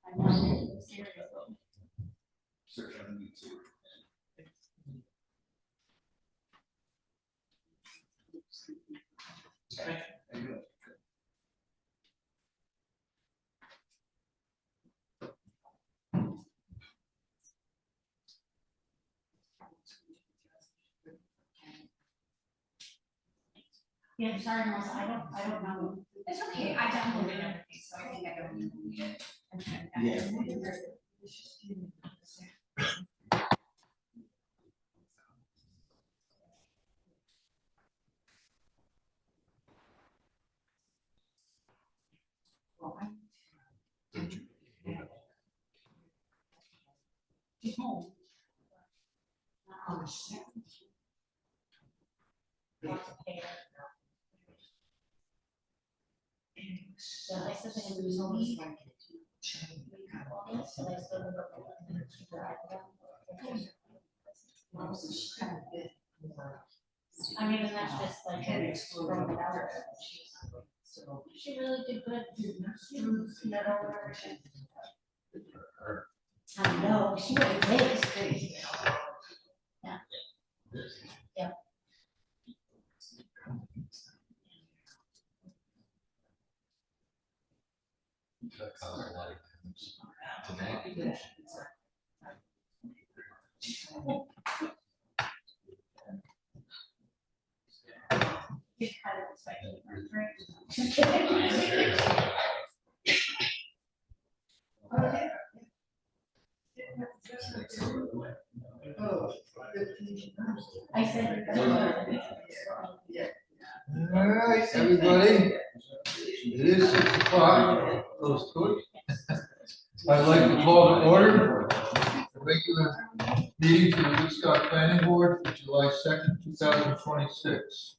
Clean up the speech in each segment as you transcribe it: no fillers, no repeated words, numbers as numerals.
I know, seriously. Search on YouTube. Okay. There you go. Yeah, sorry, Melissa, I don't know. It's okay, I downloaded everything, so I think I don't need it. Yeah. She's home. Yeah, I said they was only like I mean, and that's just like from the hour. She really did good. I know, she really did. Yeah. Yeah. That caused a lot of damage today. I said. All right, everybody. It is 6 o'clock, close to it. I'd like to call to order the regular meeting for the Woodstock Planning Board for July 2nd, 2026.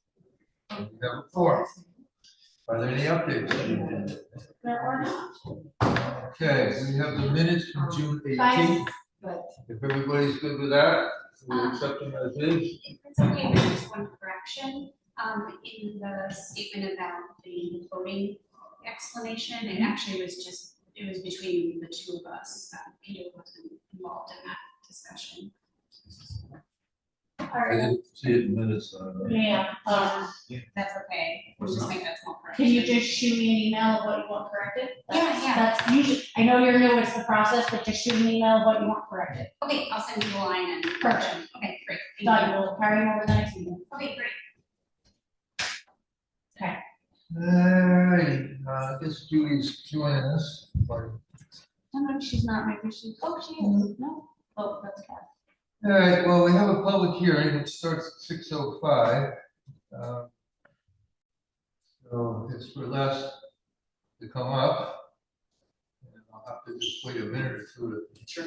We have a forum. Are there any updates? There are not. Okay, we have the minutes from June 18th. If everybody's good with that, we'll accept them as is. If it's okay, there's just one correction, in the statement about the voting explanation, it actually was just, it was between the two of us, Peter wasn't involved in that discussion. I didn't see it in minutes. Yeah, That's okay, we'll just make that small can correction. you just shoot me an email of what you want corrected? Yeah. That's usually, I know you're new, it's the process, but just shoot me an email of what you want corrected. Okay, I'll send you the line and. Perfect. Okay, great. Done, we'll carry them over the next meeting. Okay, great. All right, I guess Julie's joining us. No, she's not, maybe she's, oh, she is, no, oh, that's Kat. All right, well, we have a public hearing which starts at 6:05. So it's for Les to come up. And I'll have to just wait a minute or two to,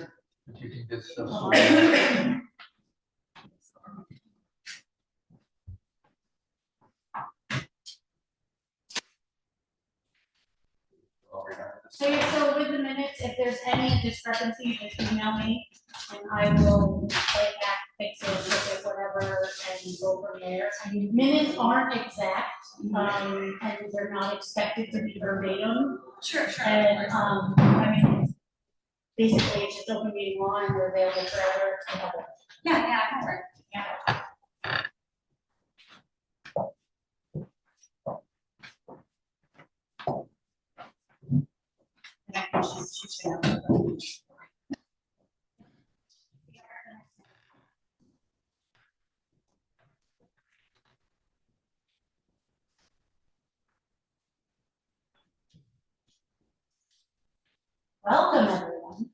that you can get stuff sorted. So, yeah, so with the minutes, if there's any discrepancy, just email me, and I will play it back, fix it, fix it, whatever, and go from there. I mean, minutes aren't exact, and they're not expected to be verbatim, Sure. and, I mean, basically, it's just open meeting law, and they're available forever, to public. Yeah, that works. Yeah. And I can shoot you out. Welcome, everyone.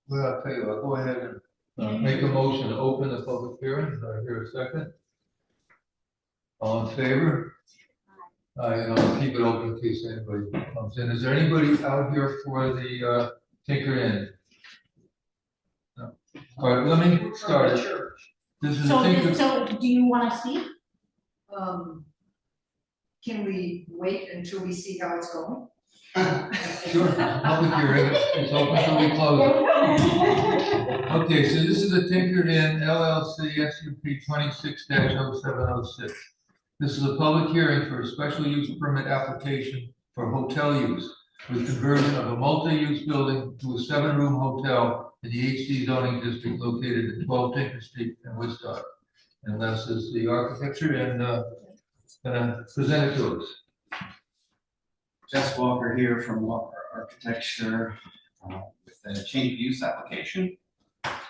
Well, I'll tell you, I'll go ahead and make a motion to open the public hearing. Do I hear a second? All in favor? And I'll keep it open in case anybody comes in. Is there anybody out here for the Tinker Inn? No. All right, let me start it. This is a So, tinker. so do you wanna see? Can we wait until we see how it's going? Sure, public hearing, it's open till we close it. Okay, so this is the Tinker Inn LLC SUP 26-0706. This is a public hearing for a special use permit application for hotel use with conversion of a multi-use building to a 7-room hotel in the HD zoning district located at 12 Tinker Street in Woodstock. And this is the architecture and gonna present it to us. Jess Walker here from Walker Architecture with a change of use application.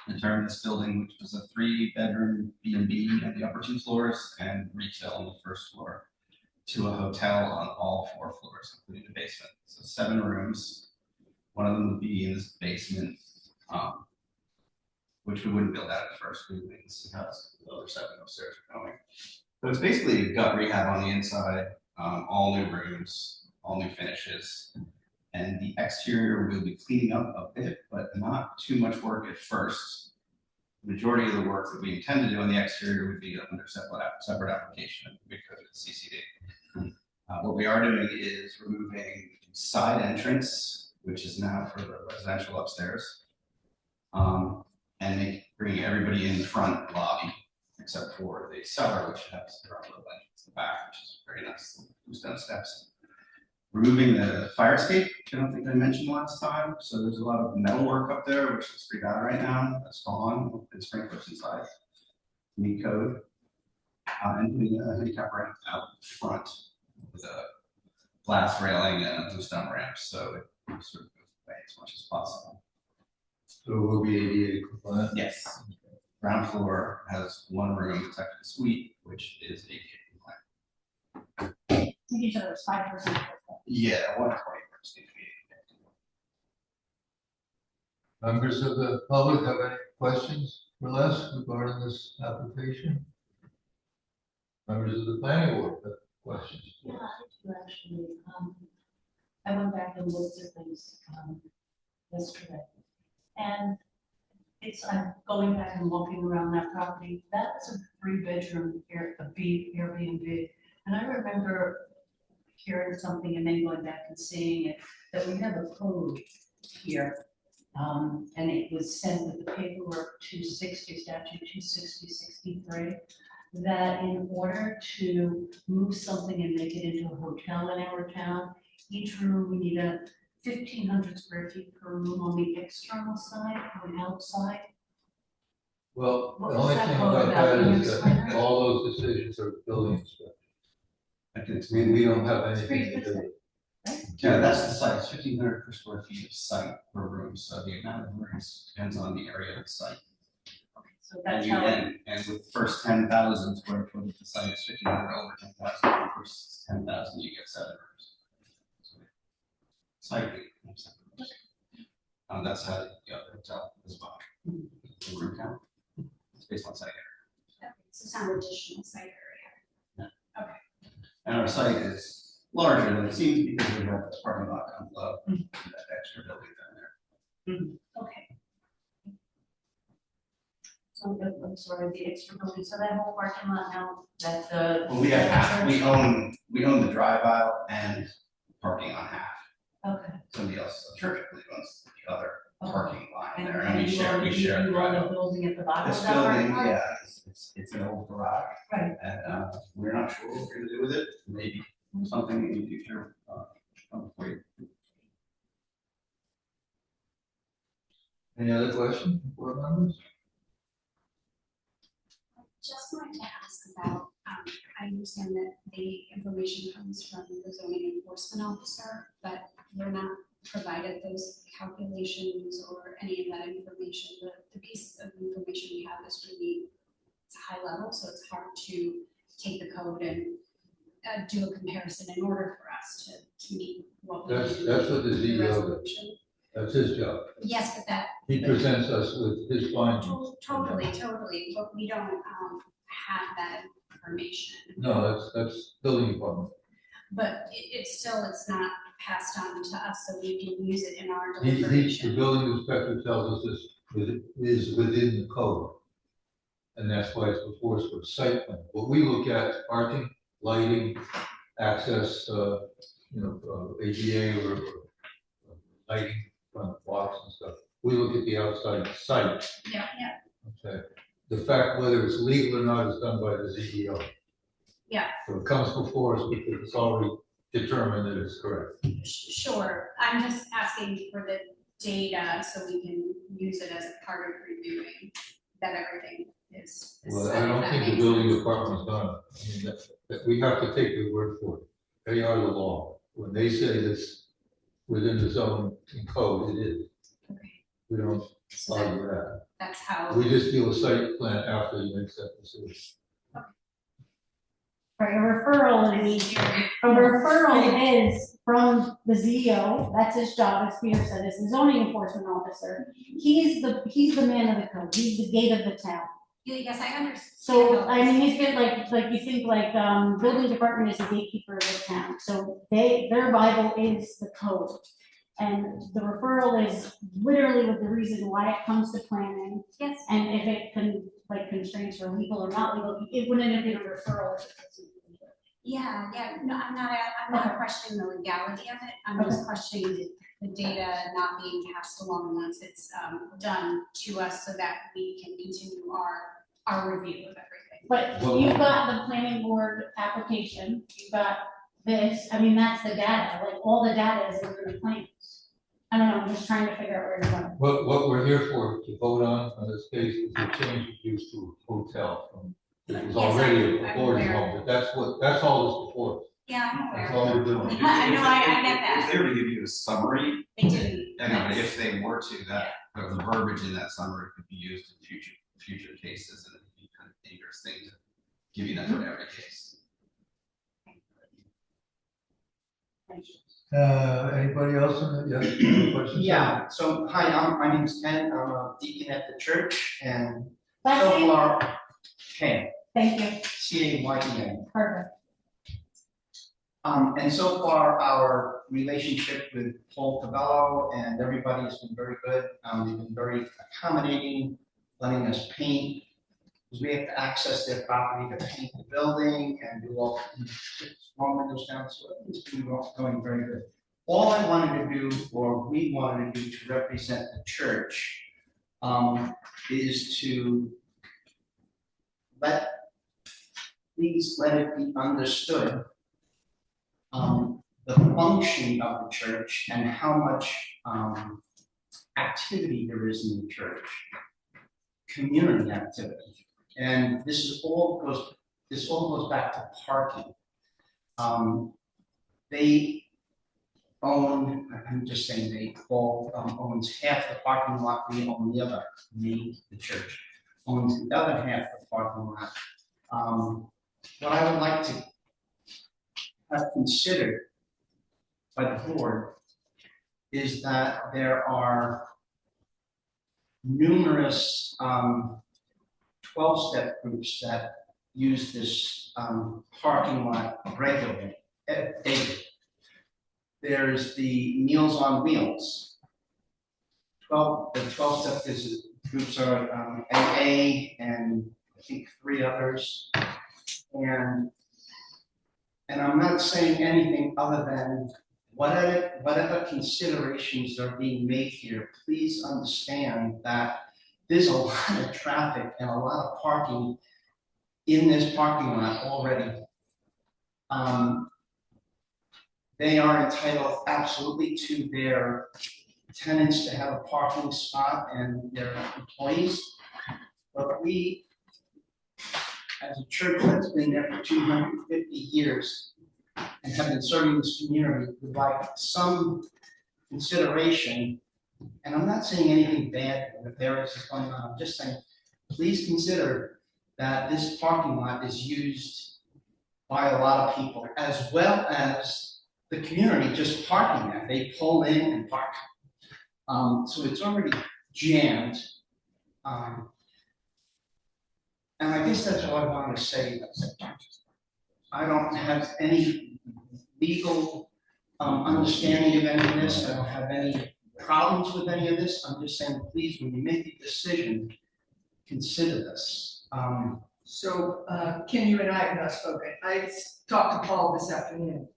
We turned this building, which was a 3-bedroom B&B on the upper 2 floors and retail on the first floor, to a hotel on all 4 floors, including the basement. So 7 rooms. One of them would be in this basement, which we wouldn't build out at first. We would see how the other 7 upstairs are going. So it's basically gut rehab on the inside, all new rooms, all new finishes. And the exterior will be cleaning up a bit, but not too much work at first. The majority of the work that we intend to do on the exterior would be under separate application because it's CCD. What we are doing is removing the side entrance, which is now for the residential upstairs, and bringing everybody in the front lobby, except for the cellar, which has their own little entrance in the back, which is very nice, stone steps. Removing the fire escape, which I don't think I mentioned last time. So there's a lot of metal work up there, which is pretty bad right now. That's gone, and sprinklers inside, meet code. And doing a handicap ramp out front with a glass railing and a blue stone ramp, so it sort of goes away as much as possible. So it will be ADA compliant? Yes. Ground floor has 1 room, it's actually a suite, which is ADA compliant. I think you said it was 5%. Yeah, 120%. Members of the public have any questions for Les regarding this application? Members of the planning board have questions? Yeah, I do actually. I went back and looked at things yesterday. And I'm going back and walking around that property. That was a 3-bedroom Airbnb. And I remember hearing something and then going back and seeing it, that we have a code here. And it was sent with the paperwork 260, statute 260-63, that in order to move something and make it into a hotel in our town, each room, we need a 1,500 square feet per room on the external side or outside. Well, the What was only that thing code about about? that Can you is explain that that? all those decisions are building inspector. I can explain. We don't have It's anything pretty to do. specific, right? Yeah, that's the site, it's 1,500 per square feet of site per room, so the amount of rooms depends on the area of the site. So that's And how, and with the first 10,000 square foot of the site, it's 1,500 over 10,000, the first 10,000, you get 7 rooms. Site. That's how the hotel is bought, the room count, it's based on site area. Okay, so it's not additional site area. And our site is larger than it seems because we have this parking lot down below, and that extra building down there. okay. So, I'm sorry, the extra building, so that whole parking lot now, that the. Well, we have half, we church- own the drive aisle and parking on half. Okay. Somebody else, the church, I believe, owns the other Okay. parking line And there, and we you share, own- we share the You drive own aisle. the building at the bottom of This that parking building, lot? yeah, it's an old garage. Right. And, we're not sure what we're gonna do with it, maybe something in the future, come for you. Any other questions, board members? Just wanted to ask about, I understand that the information comes from the zoning enforcement officer, but we're not provided those calculations or any of that information. The piece of information we have is really, it's high level, so it's hard to take the code and do a comparison in order for us to meet what we. That's what the CEO does. resolution. That's his job. Yes, but that. He presents us with his findings. Totally, but we don't have that information. No, that's building department. But it's still, it's not passed on to us, so we can use it in our The deliberation. building inspector tells us this is within the code. and that's why it's before us for site plan. What we look at is parking, lighting, access, ADA or lighting front blocks and stuff. We look at the outside site. Yeah. Okay. The fact whether it's legal or not is done by the ZEO. Yeah. So it comes before us because it's already determined that it's correct. Sure, I'm just asking for the data so we can use it as a part of reviewing that everything is. Well, set, I don't if that think the makes building sense. department's done. I mean, that we have to take their word for it. They are the law. When they say this within the zone and code, it is. Okay. We don't So that- argue that. that's how. We just do a site plan after you make that decision. Right, a referral is from the ZEO, that's his job, as Peter said, is the zoning enforcement officer. He's the man of the code, he's the gate of the town. Yes, I understand. So, I mean, he's good, like you think building department is the gatekeeper of the town, so their Bible is the code. And the referral is literally with the reason why it comes to planning, Yes, and if it can, constraints are legal or not legal, it wouldn't have been a referral. if it wasn't legal. yeah, no, I'm not questioning the legality of it, I'm just questioning the data not being passed along once it's, done to us so that we can continue our review of everything. But Well- you've got the planning board application, you've got this, I mean, that's the data, all the data is in the plans. I don't know, I'm just trying to figure out where to go. What we're here for, to vote on this case, is a change of use to a hotel from, it was Yes, already I'm a boarding aware. home, but that's all this before. Yeah, I'm That's aware. all we're doing. I know, I get that. If they were to give you a summary, They didn't. I mean, if they were to, the verbiage in that summary could be used in future cases, and it'd be kind of dangerous thing to give you that for every case. Anybody else in the, yes, questions? Yeah, so hi, my name is Ken, I'm a deacon at the church and Last so name? far, Ken, Thank you, CAYEN. perfect. And so far, our relationship with Paul Cavallo and everybody has been very good. They've been very accommodating, letting us paint. Because we have to access their property to paint the building and do all small windows down, so it's been going very good. All I wanted to do, or we wanted to do to represent the church, is to please let it be understood the function of the church and how much activity there is in the church, community activity, and this all goes back to parking. They own, I'm just saying, Paul owns half the parking lot, we own the other, the church owns the other half of the parking lot. What I would like to have considered by the board is that there are numerous 12-step groups that use this parking lot regularly, daily. There's the Meals on Wheels. The 12-step groups are AA and I think 3 others. And I'm not saying anything other than whatever considerations are being made here, please understand that there's a lot of traffic and a lot of parking in this parking lot already. They are entitled absolutely to their tenants to have a parking spot and their employees. But we, as a church that's been there for 250 years and have been serving this community, would like some consideration. And I'm not saying anything bad if there is going on, I'm just saying, please consider that this parking lot is used by a lot of people, as well as the community just parking there. They pull in and park. So it's already jammed. And I guess that's all I wanted to say. I don't have any legal understanding of any of this. I don't have any problems with any of this. I'm just saying, please, when you make a decision, consider this. So, Ken, you and I have not spoken. I talked to Paul this afternoon,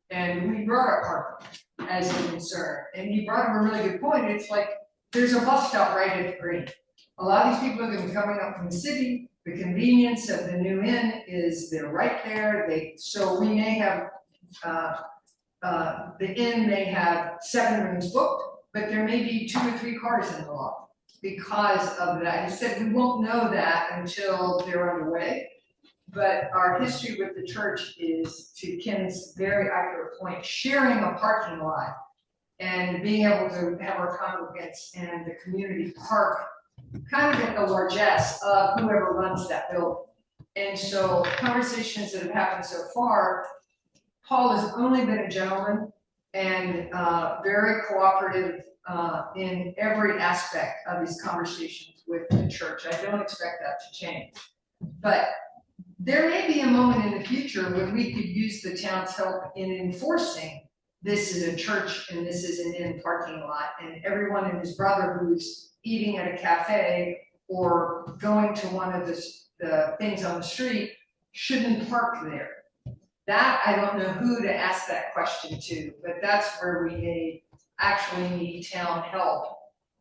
and we brought up parking as a concern, and he brought up a really good point. It's like, there's a bus stop right at the green. A lot of these people are gonna be coming up from the city. The convenience of the new inn is they're right there. So we may have, the inn may have 7 rooms booked, but there may be 2 or 3 cars in the lot because of that. He said we won't know that until they're underway. But our history with the church is, to Ken's very accurate point, sharing a parking lot and being able to have our congregants and the community park kind of at the largesse of whoever runs that building. And so conversations that have happened so far, Paul has only been a gentleman and very cooperative in every aspect of his conversations with the church. I don't expect that to change. But there may be a moment in the future when we could use the town's help in enforcing this is a church and this is an inn parking lot, and everyone and his brother who's eating at a cafe or going to one of the things on the street shouldn't park there. That, I don't know who to ask that question to, but that's where we may actually need town help,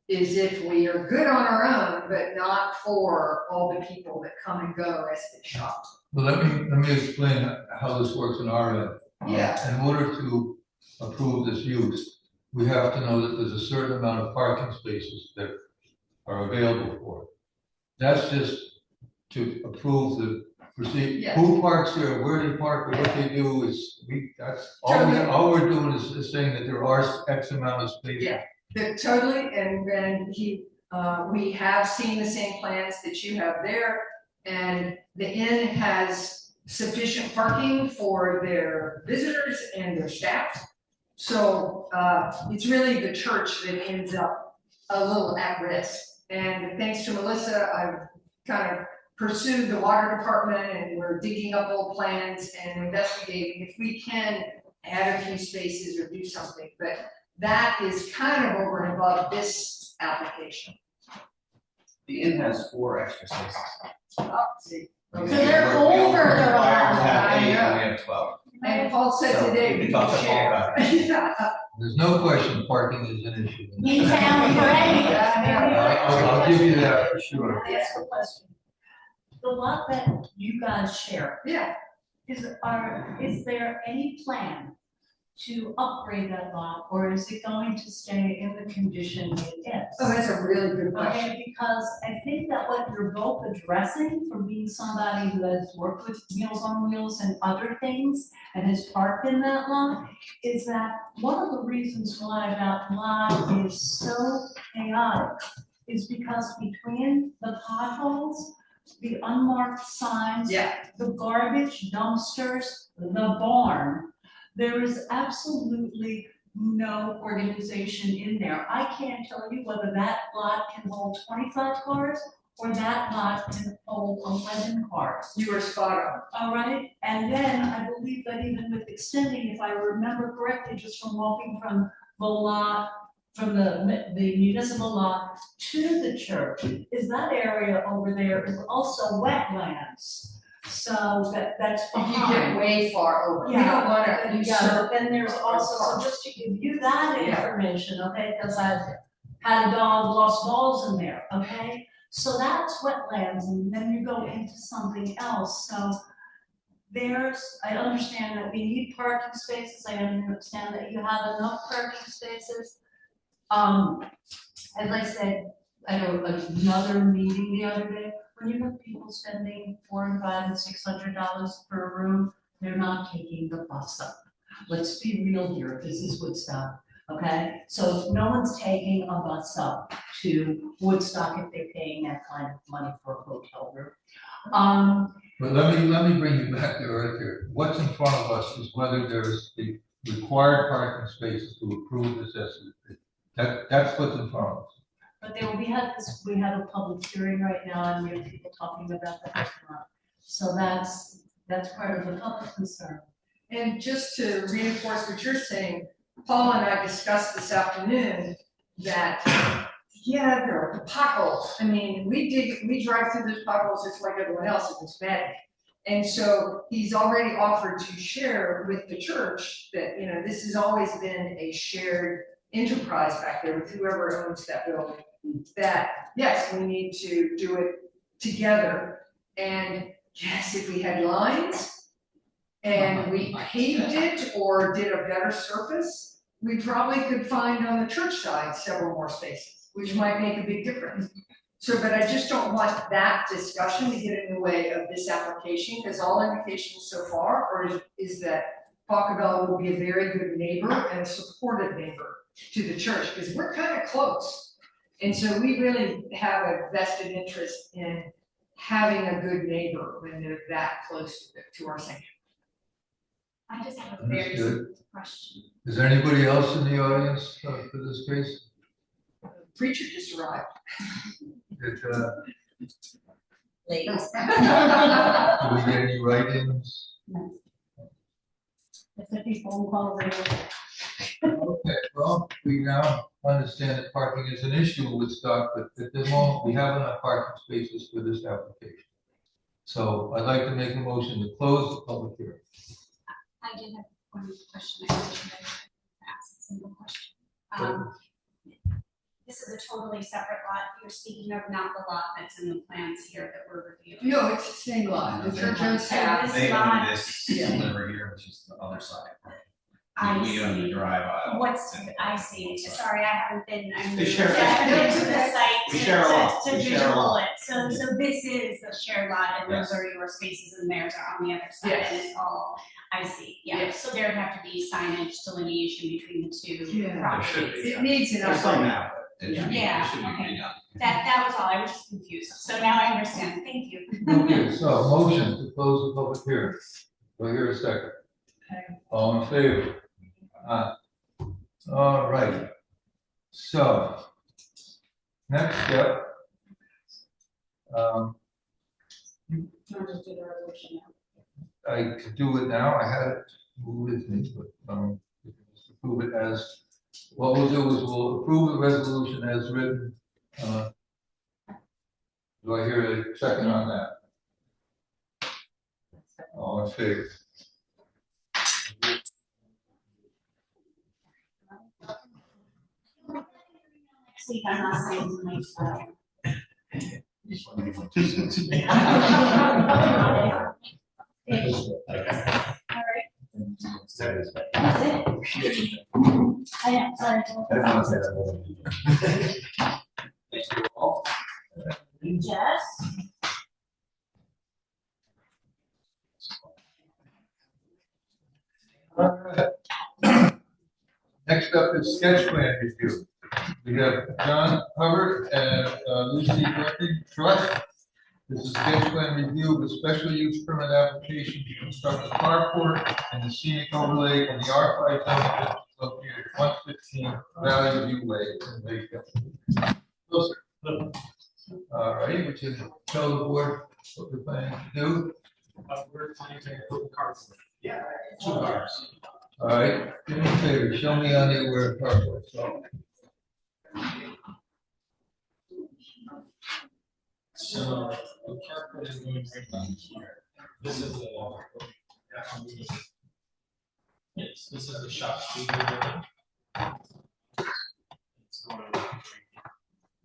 is if we are good on our own, but not for all the people that come and go as they shop. Well, let me explain how this works in our end. Yeah. In order to approve this use, we have to know that there's a certain amount of parking spaces that are available for it. That's just to approve the procedure. Yeah. Who parks there, where they park, what they do is, that's all we're doing is saying that there are X amount of spaces. Yeah, totally, and we have seen the same plans that you have there, and the inn has sufficient parking for their visitors and their staff. So it's really the church that ends up a little at risk. And thanks to Melissa, I've kind of pursued the water department, and we're digging up old plans and investigating if we can add a few spaces or do something. But that is kind of over and above this application. The inn has 4 extra spaces. Oh, see. So they're over, they're required to have allowed. 8, I know. and we have 12. And Paul said So today we we can talk can to Paul share. about it. Yeah. There's no question parking is an issue. In town, great. I'll give you that for sure. Can I ask a question? The lot that you guys share, Yeah, is there any plan to upgrade that lot, or is it going to stay in the condition it is? oh, that's a really good question. Okay, because I think that what you're both addressing, from being somebody who has worked with Meals on Wheels and other things and has parked in that lot, is that one of the reasons why that lot is so chaotic is because between the potholes, the unmarked signs, Yeah, the garbage dumpsters, the barn, there is absolutely no organization in there. I can't tell you whether that lot can hold 25 cars or that lot can hold 11 cars. you were spot on. All right, and then I believe that even with extending, if I remember correctly, just from walking from the lot, from the municipal lot to the church, is that area over there is also wetlands. So that's If you get behind. way far over, we Yeah, don't wanna yeah, usurp. but then there's also, so just to give you that Yeah. information, okay, because I've had a dog lost balls in there, okay? So that's wetlands, and then you go into something else, so I understand that we need parking spaces, I understand that you have enough parking spaces. As I said, at another meeting the other day, when you have people spending $400 and $600 per room, they're not taking the bus up. Let's be real here, this is Woodstock, okay? So no one's taking a bus up to Woodstock if they're paying that kind of money for a hotel room. But let me bring you back there right there. What's in front of us is whether there's the required parking spaces to approve this SUP. That's what's in front of us. But we have a public hearing right now, and we have people talking about the restaurant. So that's part of the public concern. And just to reinforce what you're saying, Paul and I discussed this afternoon that Yeah, there are the potholes. I mean, we drive through those potholes just like everyone else, if it's bad. And so he's already offered to share with the church that, you know, this has always been a shared enterprise back there with whoever owns that building. That, yes, we need to do it together. And yes, if we had lines and we paved it or did a better surface, we probably could find on the church side several more spaces, which might make a big difference. So, but I just don't want that discussion to get in the way of this application, because all indications so far is that Pacavella will be a very good neighbor and a supportive neighbor to the church, because we're kind of close. And so we really have a vested interest in having a good neighbor when they're that close to our sanctuary. I just have a very Understood. simple question. Is there anybody else in the audience for this case? Preacher just arrived. Did, Ladies. do we get any write-ins? It's a few phone calls and Okay, well, we now understand that parking is an issue with Woodstock, but at the moment, we have enough parking spaces for this application. So I'd like to make a motion to close the public hearing. I did have one question. I wish I could ask a simple question. This is a totally separate lot. You're speaking of not the lot that's in the plans here that we're reviewing. No, it's the same lot. The church owns half. They own lot- this Yeah. sliver here, which is the other side. I We own the see. drive aisle. I see. Sorry, I haven't been, They share- I haven't been to the Okay. site We to, share a lot. to We share a visual lot. it. So this is a shared lot and those Yes. are your spaces and theirs are on the other side Yes. and it's all, I see, yeah. Yes. So there have to be signage delineation between the two Yeah. properties. It needs an There's some upgrade. now, but it should be, Yeah, it should be okay. redone. That was all. I was just confused. So now I understand. Thank you. Okay, so motion to close the public hearing. Do I hear a second? All in favor? All right. So, next step. just do the resolution now. I could do it now, I had it with me, but, we can just approve it as, what we'll do is we'll approve the resolution as written. Do I hear a second on that? All in favor? Next week, I'm not saying tonight, so. That's it. I am, sorry. Jess? All right. Next up is sketch plan review. We have John Hubbard and Lucy Murphy Trust. This is sketch plan review with special use permit application to construct a carport and the scenic overlay in the R5 zone district located at 115 Valley View Way in Lakeville. Closer. All right, would you tell the board what we're planning to do? We're planning to put the cars. Yeah. 2 cars. All right, do me a favor, show me on there where carport is. So the carport is going right down here. This is the. Yes, this is the shop studio building. It's going right here.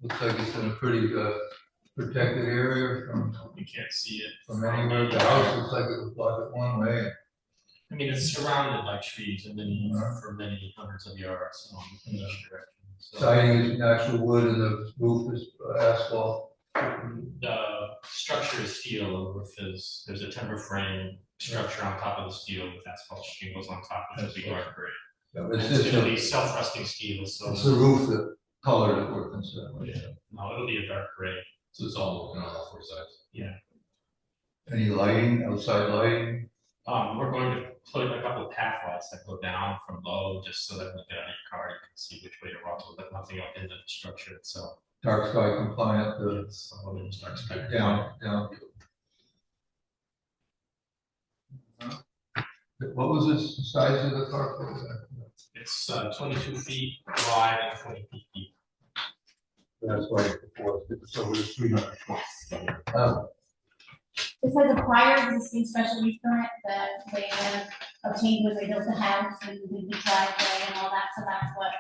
Looks like it's in a pretty protected area from You can't see it. anywhere. The house looks like it was blocked it one way. I mean, it's surrounded by trees and then for many hundreds of yards in each direction. So Siding is natural wood and the roof is asphalt. the structure is steel, the roof is, there's a timber frame structure on top of the steel with asphalt shingles on top, which will be dark gray. It's It's just gonna be a, self-rusting steel, so. it's the roof that color that we're concerned with. Yeah, no, it'll be a dark gray. So it's all looking on all 4 sides. Yeah. Any lighting, outside lighting? We're going to put a couple of path lights that go down from low, just so that when you get out of your car, you can see which way to walk, but nothing up in the structure itself. Dark sky compliant, It's a little dark sky. down. What was the size of the carport? It's 22 feet wide and 20 feet deep. that's why it's before, it's over 300. This has a prior existing special use permit that they have obtained when they built the house and did the driveway and all that, so that's what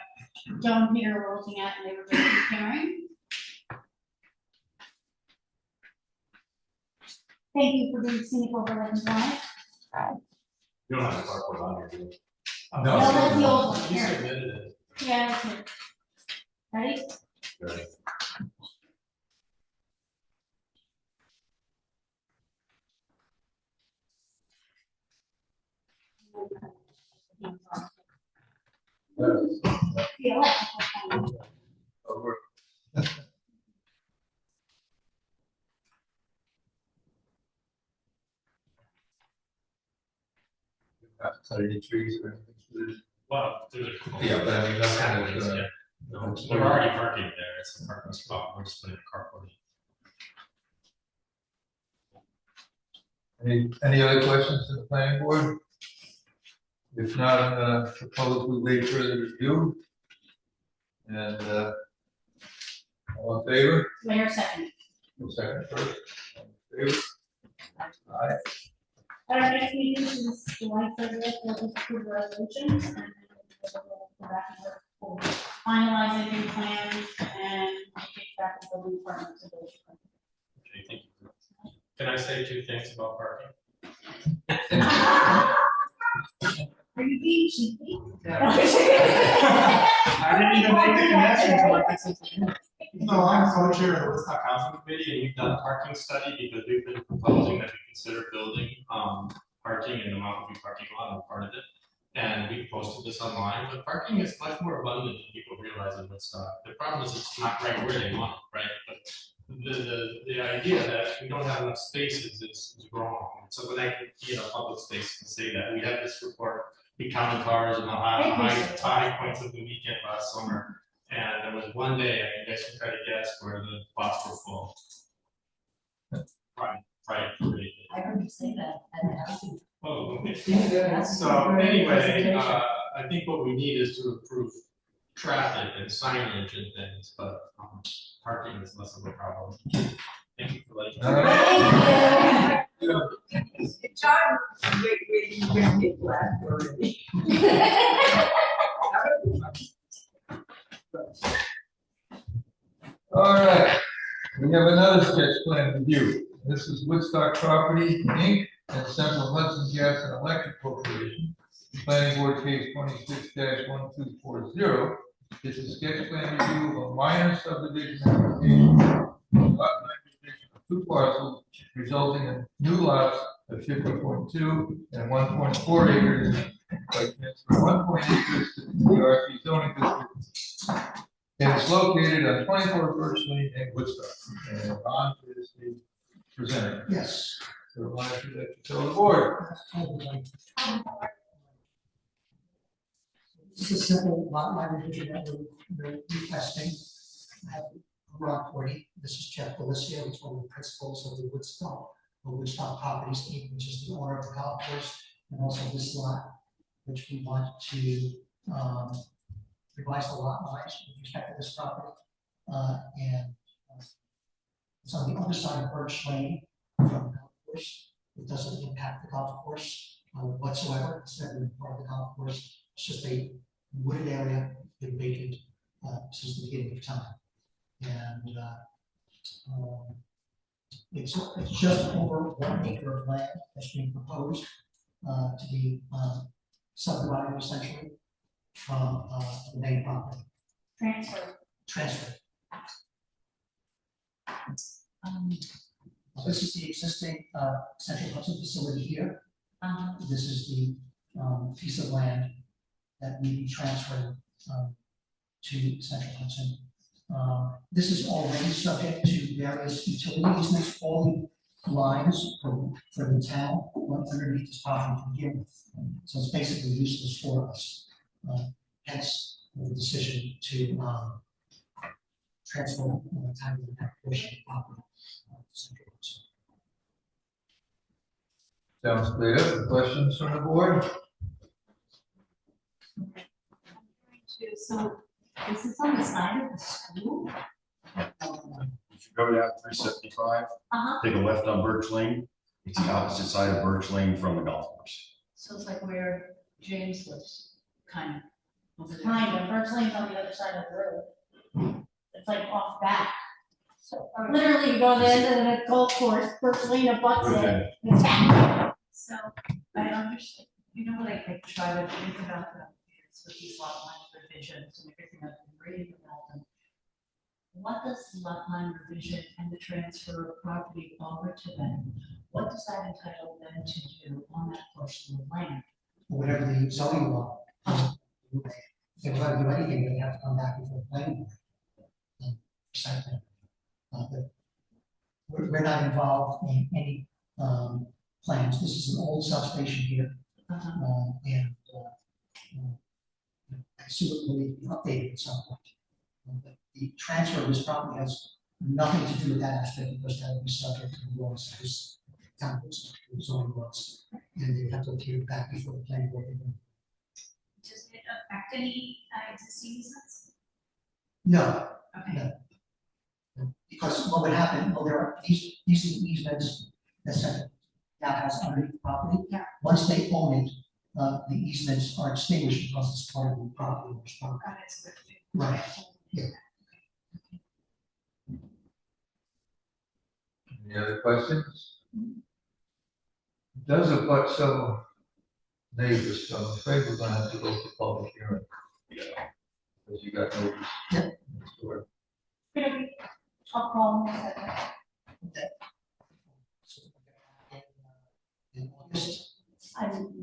Joan and Peter were looking at, and they were just comparing. Thank you for doing scenic overlay tonight. You don't have to park on here, do you? No, that's the old one, You here. submitted it. Yeah, that's it. Ready? Right. Yeah. Not to cut any trees or anything for this. Well, there's a. Yeah, but I mean, that's kind of, Yeah. No, they're already parking there, it's a parking spot, we're just putting a carport in. Any other questions to the planning board? If not, I'm gonna propose we wait further review. And, all in favor? Mayor second. Second first. All in favor? Aye. Our next meeting is July 30th, we'll just approve the resolutions and then we'll go back and work for finalizing the plans and take back the building department to those. Okay, thank you. Can I say two things about parking? Are you being cheeky? I didn't even make the connection to what this is. No, I'm co-chair of the Woodstock Housing Committee, and we've done a parking study because we've been proposing that we consider building, parking in the Mountain View parking lot, and part of it. And we posted this online, but parking is much more abundant than people realize in Woodstock. The problem is it's not right where they want it, right? But the idea that we don't have enough spaces is wrong. So when I be in a public space and say that, we had this report, we counted cars in the high points of the weekend last summer. And there was one day, I guess you try to guess where the spots were full. Right. I heard you say that at the house. Oh, okay. So anyway, I think what we need is to improve traffic and signage and things, but parking is less of a problem. Thank you for letting me. All right. John, you can get black already. All right, we have another sketch plan review. This is Woodstock Property, Inc. and Central Hudson Gas and Electric Corporation. Planning Board case 26-1240. This is sketch plan review of a minor subdivision application. Lot line division of 2 parcels, resulting in new lots of 50.2 and 1.4 acres. By transfer 1.8 acres to the RC zoning district. And it's located on 24 Birch Lane in Woodstock. And Ron is the presenter. Yes. So Ron, if you'd like to tell the board. This is a simple lot line revision that we're requesting. I have Ron Cordy, this is Jeff Delicia, who's one of the principals of the Woodstock Properties, Inc., which is the owner of the golf course, and also this lot, which we want to revise the lot lines with respect to this property. It's on the other side of Birch Lane from the golf course. It doesn't impact the golf course whatsoever. It's never been part of the golf course. It's just a wooded area, been vacant since the beginning of time. And it's just over 1 acre of land that's being proposed to be subdivided essentially from the main property. Transfer. This is the existing Central Hudson facility here. This is the piece of land that we be transferred to Central Hudson. This is already subject to various utility easements. All the lines for the town run underneath this property to begin with. So it's basically useless for us. Hence the decision to transfer time of that portion of property. Sounds clear. Questions from the board? So is this on the side of the school? If you go down 375, take a left on Birch Lane. It's the opposite side of Birch Lane from the golf course. So it's like where James lives, kind of. over there. Kind of, Birch Lane's on the other side of the road. It's like off back. So literally you go there to the golf course, Birch Lane abuts it, Okay. it's back. So I understand, you know what I try to think about that is with these lot line revisions and everything I've been reading about them. What does lot line revision and the transfer of property over to them, what does that entitle them to do on that portion of land? Whatever the zoning law. If they try to do anything, they have to come back before the planning board. Cite that. But we're not involved in any plans. This is an old substation here. And I assume it will need to be updated at some point. But the transfer of this property has nothing to do with that aspect, because that would be subject to the laws of this town, zoning laws. And they would have to appear back before the planning board. Does it affect any existing easements? No, Okay. no. Because what would happen, well, there are these easements that Central now has underneath the property. Yeah. Once they own it, the easements are extinguished because it's part of the property. Got it, so Right, yeah. Any other questions? It does abut some neighbors, so I'm afraid we're gonna have to go to public hearing. Because you got neighbors. Yep. next door. I'll call them. In August.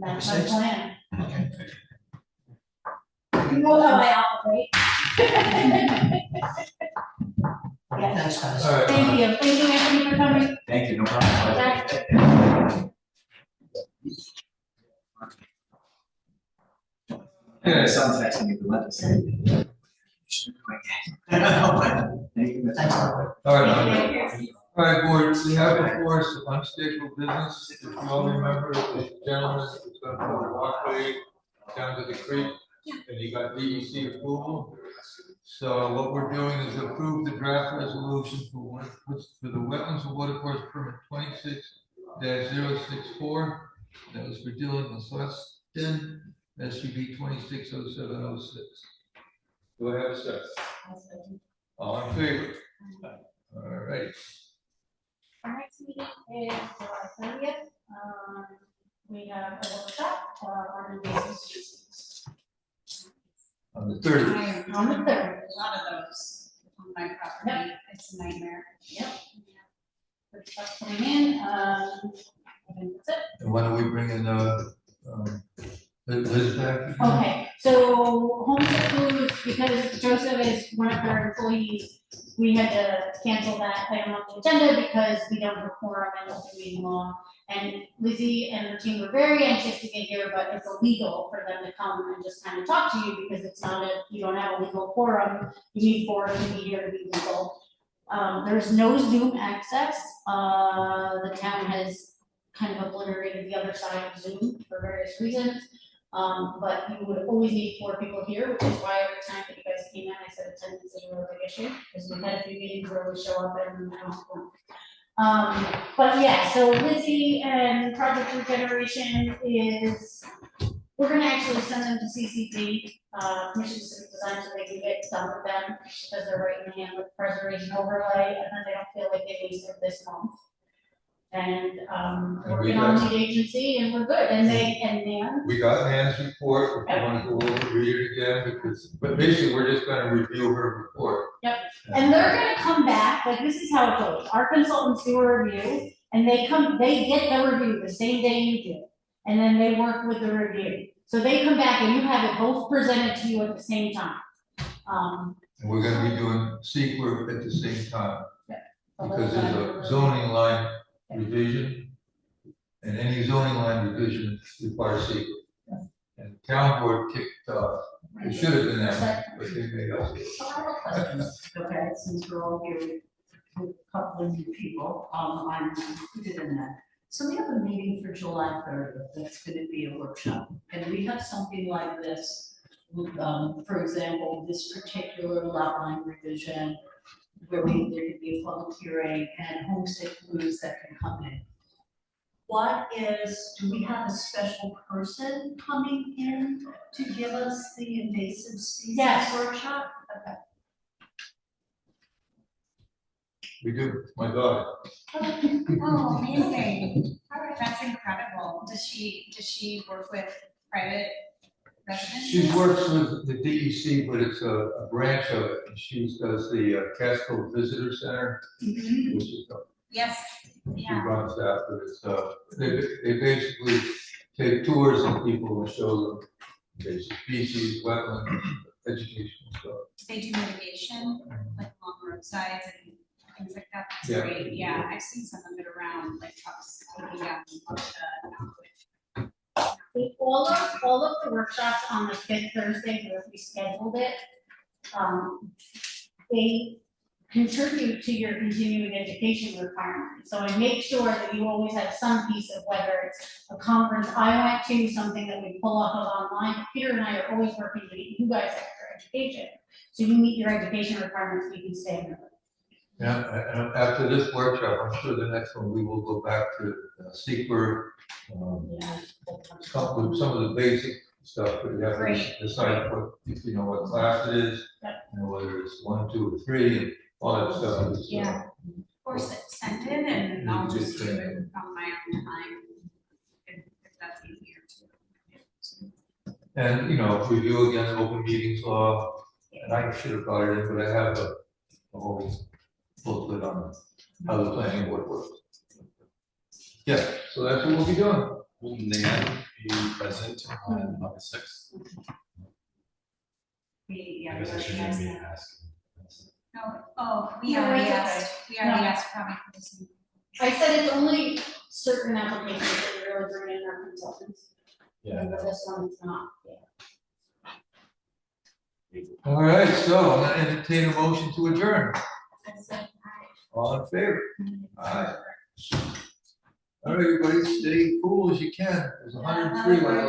That's my plan. Okay. You know how I operate. Thanks, guys. All right. Thank you, Anthony, for coming. Thank you, no problem. Yeah. Someone's texting me to let us in. Thank you. Thanks. All right, all right, board, we have before us unscheduled business. If you all remember, the gentleman was going to put the walkway down to the creek, and he got DEC approval. So what we're doing is approve the draft resolution for the wetlands and watercourse permit 26-064. That was for Dylan and Celestin, SUB 260706. Do I have a second? All in favor? All right. Our next meeting is July 30th. We have a workshop on invasive species. On the 30th. On the 3rd. a lot of those on my property, it's a nightmare. Yep. Good stuff coming in. I think that's it. And when are we bringing Liz back? Okay, so Homestead Foods, because Joseph is one of our employees, we had to cancel that item on the agenda because we don't have quorum and open meeting law. And Lizzie and her team were very anxious to get here, but it's illegal for them to come and just kind of talk to you because it's not you don't have a legal quorum. You need 4 to be here to be legal. There's no Zoom access. The town has kind of obliterated the other side of Zoom for various reasons. But you would always need 4 people here, which is why every time that you guys came in, I said attendance is a really big issue, because we've had a few meetings where we show up and I don't know. But yeah, so Lizzie and Project Regeneration is, we're gonna actually send them to CCD, Commission Civic Design, so they can get done with them, because they're right in the hand with preservation overlay, and then they don't feel like they wasted this month. And working on the agency, and we're good, and Nan. We got Nan's report, if you want to go over, read it again, but basically, we're just gonna review her report. Yep, and they're gonna come back, like, this is how it goes, our consultants do a review, and they get the review the same day you do, and then they work with the review. So they come back and you have it both presented to you at the same time. And we're gonna be doing secret at the same time, So because that's there's a zoning line revision, and any zoning line revision requires secret. And the town board kicked, it should have been that, but they made us. Okay, since we're all here with a couple of new people, I'm included in that. So we have a meeting for July 30th, that's gonna be a workshop, and we have something like this. With, for example, this particular lot line revision, where there could be a public hearing and homestead crews that can come in. Do we have a special person coming in to give us the invasive species Yes. workshop? Okay. We do, my daughter. Oh, amazing. That's incredible. Does she work with private residents? She works with the DEC, but it's a branch of it, and she does the Casco Visitor Center, which is, Yes, she yeah. runs that, but it's, they basically take tours of people and show them basic species, wetland, educational stuff. They do mitigation, like along roadsides and things like that. That's Yeah. great. Yeah, I've seen some of it around, like trucks taking down up the All of the workshops on the fifth Thursday, because we scheduled it, they contribute to your continuing education requirements. So I make sure that you always have some piece of, whether it's a conference I went to, something that we pull off of online. Peter and I are always working to get you guys extra education. So you meet your education requirements, we can stay in the. Yeah, and after this workshop, I'm sure the next one, we will go back to SEQR, some of the basic stuff, but you have to Great. decide what class it is, whether it's 1, 2, or 3, and all that stuff is. Yeah. Or send it and I'll just do it on my own time, if that's easier too. And, review again, open meetings law, and I should have brought it in, but I have a whole booklet on how the planning board works. Yeah, so that's what we'll be doing. Will Nan be present on August 6th? I guess I should asked maybe that. ask. No, we No, already it's okay. asked probably for this. I said it's only certain applications that you're really bringing in our consultants. Yeah. But this one is not, All right, so I'm gonna entertain a motion to adjourn. All in favor? Aye. All right, everybody, stay cool as you can. There's 103 when I left.